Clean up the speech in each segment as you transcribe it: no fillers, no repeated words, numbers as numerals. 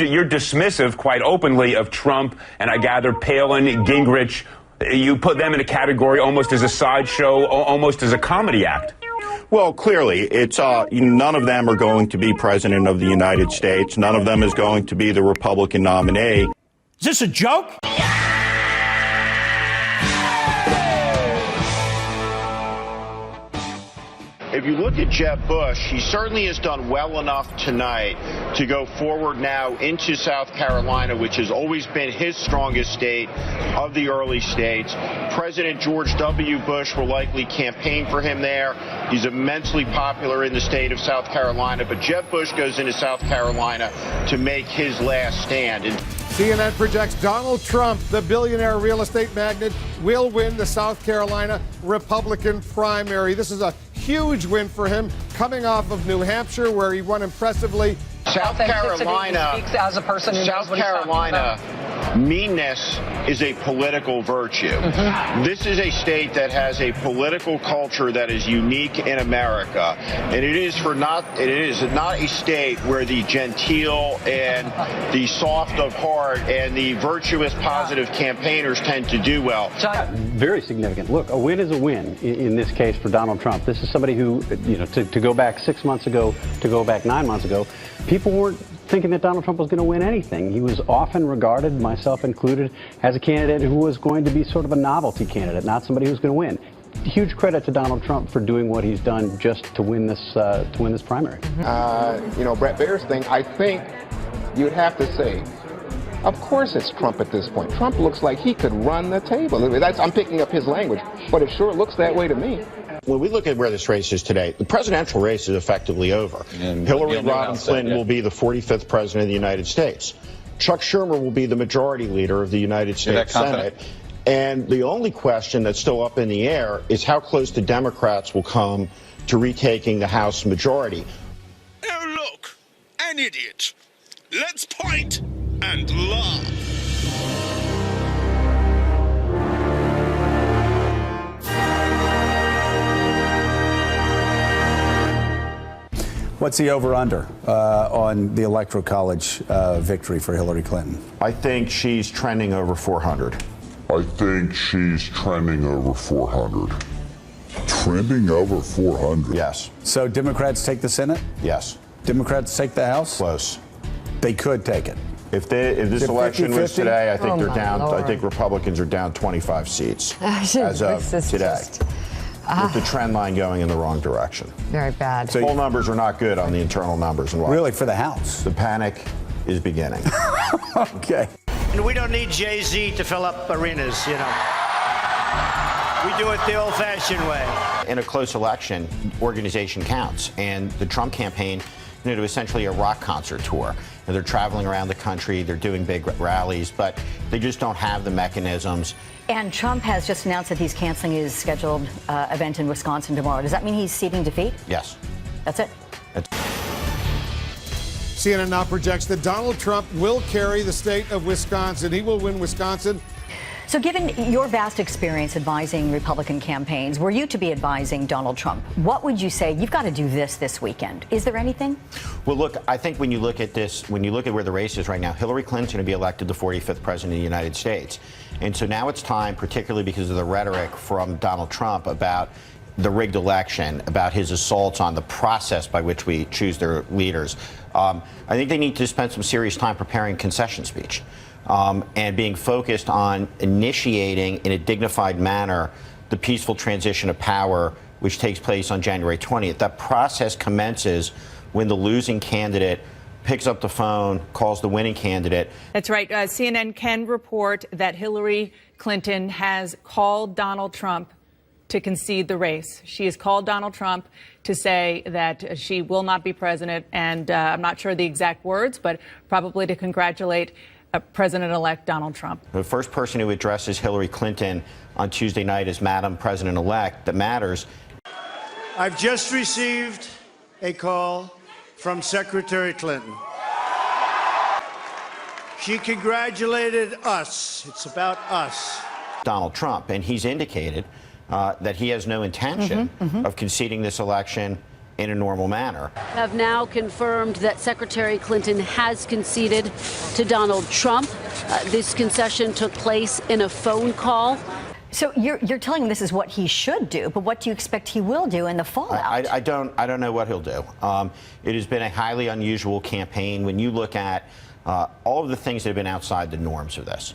You're dismissive quite openly of Trump, and I gather Palin, Gingrich, you put them in a category almost as a sideshow, almost as a comedy act. Well, clearly, it's none of them are going to be president of the United States. None of them is going to be the Republican nominee. Is this a joke? If you look at Jeb Bush, he certainly has done well enough tonight to go forward now into South Carolina, which has always been his strongest state of the early states. President George W. Bush will likely campaign for him there. He's immensely popular in the state of South Carolina, but Jeb Bush goes into South Carolina to make his last stand. CNN projects Donald Trump, the billionaire real estate magnate, will win the South Carolina Republican primary. This is a huge win for him, coming off of New Hampshire, where he won impressively. South Carolina, speaks as a person who South Carolina, meanness is a political virtue. This is a state that has a political culture that is unique in America, and it is not a state where the genteel and the soft of heart and the virtuous, positive campaigners tend to do well. Very significant. Look, a win is a win in this case for Donald Trump. This is somebody who, to go back 6 months ago, to go back 9 months ago, people weren't thinking that Donald Trump was going to win anything. He was often regarded, myself included, as a candidate who was going to be sort of a novelty candidate, not somebody who was going to win. Huge credit to Donald Trump for doing what he's done just to win this primary. Brett Baer's thing, I think you'd have to say, of course it's Trump at this point. Trump looks like he could run the table. I'm picking up his language, but it sure looks that way to me. When we look at where this race is today, the presidential race is effectively over. Hillary Clinton will be the 45th president of the United States. Chuck Schumer will be the majority leader of the United States Senate. And the only question that's still up in the air is how close the Democrats will come to retaking the House majority. Oh, look, an idiot. Let's point and laugh. What's the over-under on the Electoral College victory for Hillary Clinton? I think she's trending over 400. I think she's trending over 400. Trending over 400? Yes. So Democrats take the Senate? Yes. Democrats take the House? Close. They could take it. If this election was today, I think they're down. Lord. I think Republicans are down 25 seats as of today. With the trend line going in the wrong direction. Very bad. So poll numbers are not good on the internal numbers. And really, for the House? The panic is beginning. Okay. And we don't need Jay-Z to fill up arenas, We do it the old-fashioned way. In a close election, organization counts. And the Trump campaign, do essentially a rock concert tour. And they're traveling around the country, they're doing big rallies, but they just don't have the mechanisms. And Trump has just announced that he's canceling his scheduled event in Wisconsin tomorrow. Does that mean he's ceding defeat? Yes. That's it? CNN now projects that Donald Trump will carry the state of Wisconsin. He will win Wisconsin. So given your vast experience advising Republican campaigns, were you to be advising Donald Trump, what would you say? You've got to do this weekend. Is there anything? Well, look, I think when you look at this, when you look at where the race is right now, Hillary Clinton's going to be elected the 45th president of the United States. And so now it's time, particularly because of the rhetoric from Donald Trump about the rigged election, about his assaults on the process by which we choose their leaders. I think they need to spend some serious time preparing concession speech. And being focused on initiating in a dignified manner the peaceful transition of power which takes place on January 20th. That process commences when the losing candidate picks up the phone, calls the winning candidate. That's right. CNN can report that Hillary Clinton has called Donald Trump to concede the race. She has called Donald Trump to say that she will not be president, and I'm not sure the exact words, but probably to congratulate President-elect Donald Trump. The first person who addresses Hillary Clinton on Tuesday night is Madam President-elect. That matters. I've just received a call from Secretary Clinton. She congratulated us. It's about us. Donald Trump, and he's indicated that he has no intention of conceding this election in a normal manner. Have now confirmed that Secretary Clinton has conceded to Donald Trump. This concession took place in a phone call. So you're telling me this is what he should do, but what do you expect he will do in the fallout? I don't know what he'll do. It has been a highly unusual campaign. When you look at all of the things that have been outside the norms of this.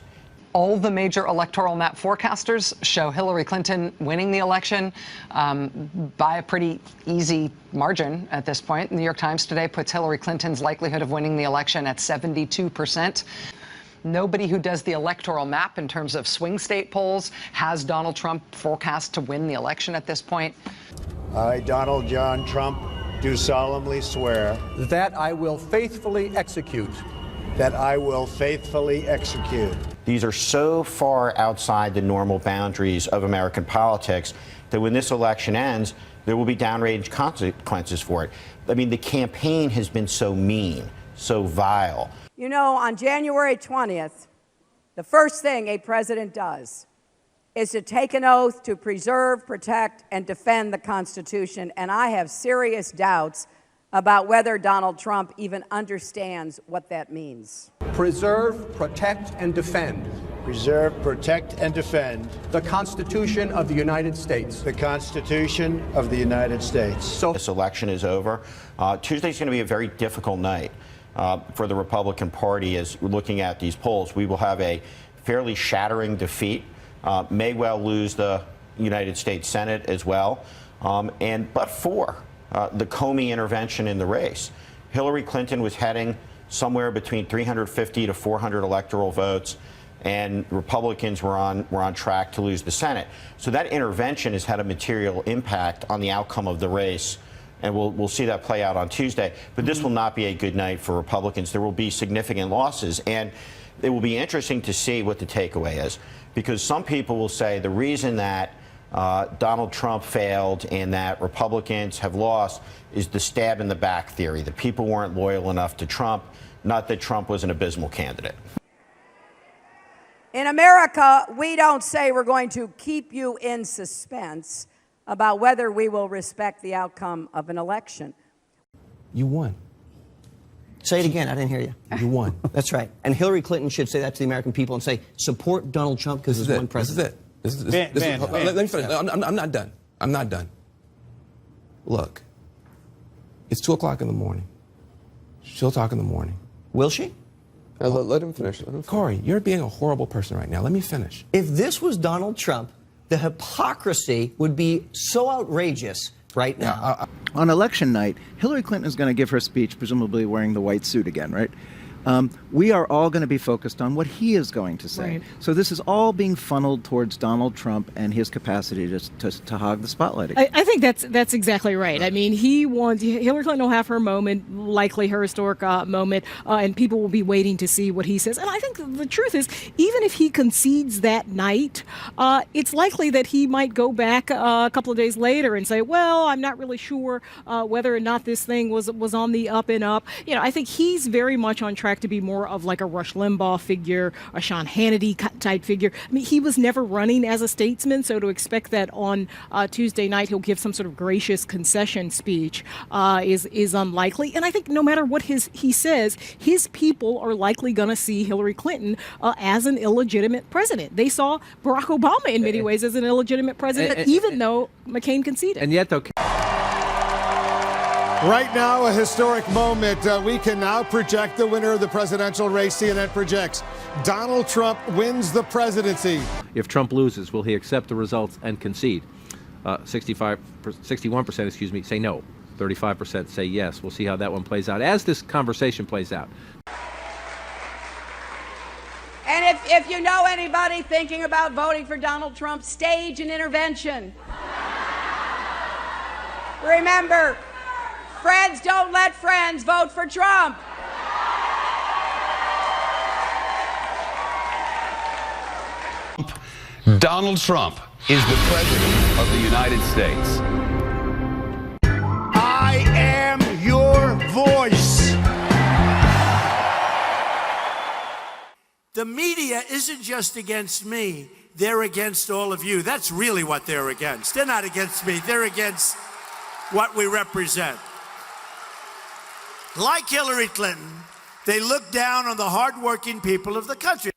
All the major electoral map forecasters show Hillary Clinton winning the election by a pretty easy margin at this point. The New York Times today puts Hillary Clinton's likelihood of winning the election at 72%. Nobody who does the electoral map in terms of swing state polls has Donald Trump forecast to win the election at this point. I, Donald John Trump, do solemnly swear that I will faithfully execute. That I will faithfully execute. These are so far outside the normal boundaries of American politics that when this election ends, there will be downrange consequences for it. I mean, the campaign has been so mean, so vile. You know, on January 20th, the first thing a president does is to take an oath to preserve, protect, and defend the Constitution. And I have serious doubts about whether Donald Trump even understands what that means. Preserve, protect, and defend. Preserve, protect, and defend the Constitution of the United States. The Constitution of the United States. So this election is over. Tuesday's going to be a very difficult night for the Republican Party as we're looking at these polls. We will have a fairly shattering defeat, may well lose the United States Senate as well, but for the Comey intervention in the race, Hillary Clinton was heading somewhere between 350 to 400 electoral votes, and Republicans were on track to lose the Senate. So that intervention has had a material impact on the outcome of the race, and we'll see that play out on Tuesday. But this will not be a good night for Republicans. There will be significant losses, and it will be interesting to see what the takeaway is, because some people will say the reason that Donald Trump failed and that Republicans have lost is the stab in the back theory, that people weren't loyal enough to Trump, not that Trump was an abysmal candidate. In America, we don't say we're going to keep you in suspense about whether we will respect the outcome of an election. You won. Say it again. I didn't hear you. You won. That's right. And Hillary Clinton should say that to the American people and say, support Donald Trump because he's one president. This is it. Let me finish. I'm not done. I'm not done. Look, it's 2 o'clock in the morning. She'll talk in the morning. Will she? Let him finish. Corey, you're being a horrible person right now. Let me finish. If this was Donald Trump, the hypocrisy would be so outrageous right now. On election night, Hillary Clinton is going to give her speech, presumably wearing the white suit again, right? We are all going to be focused on what he is going to say. Right. So this is all being funneled towards Donald Trump and his capacity to hog the spotlight again. I think that's exactly right. I mean, Hillary Clinton will have her moment, likely her historic moment, and people will be waiting to see what he says. And I think the truth is, even if he concedes that night, it's likely that he might go back a couple of days later and say, well, I'm not really sure whether or not this thing was on the up and up. You know, I think he's very much on track to be more of like a Rush Limbaugh figure, a Sean Hannity type figure. I mean, he was never running as a statesman, so to expect that on Tuesday night he'll give some sort of gracious concession speech is unlikely. And I think no matter what he says, his people are likely going to see Hillary Clinton as an illegitimate president. They saw Barack Obama in many ways as an illegitimate president, even though McCain conceded. And yet, though. Right now, a historic moment. We can now project the winner of the presidential race. CNN projects Donald Trump wins the presidency. If Trump loses, will he accept the results and concede? 61%, say no. 35% say yes. We'll see how that one plays out as this conversation plays out. And if you know anybody thinking about voting for Donald Trump, stage an intervention. Remember, friends don't let friends vote for Trump. Donald Trump is the President of the United States. I am your voice. The media isn't just against me. They're against all of you. That's really what they're against. They're not against me. They're against what we represent. Like Hillary Clinton, they look down on the hardworking people of the country.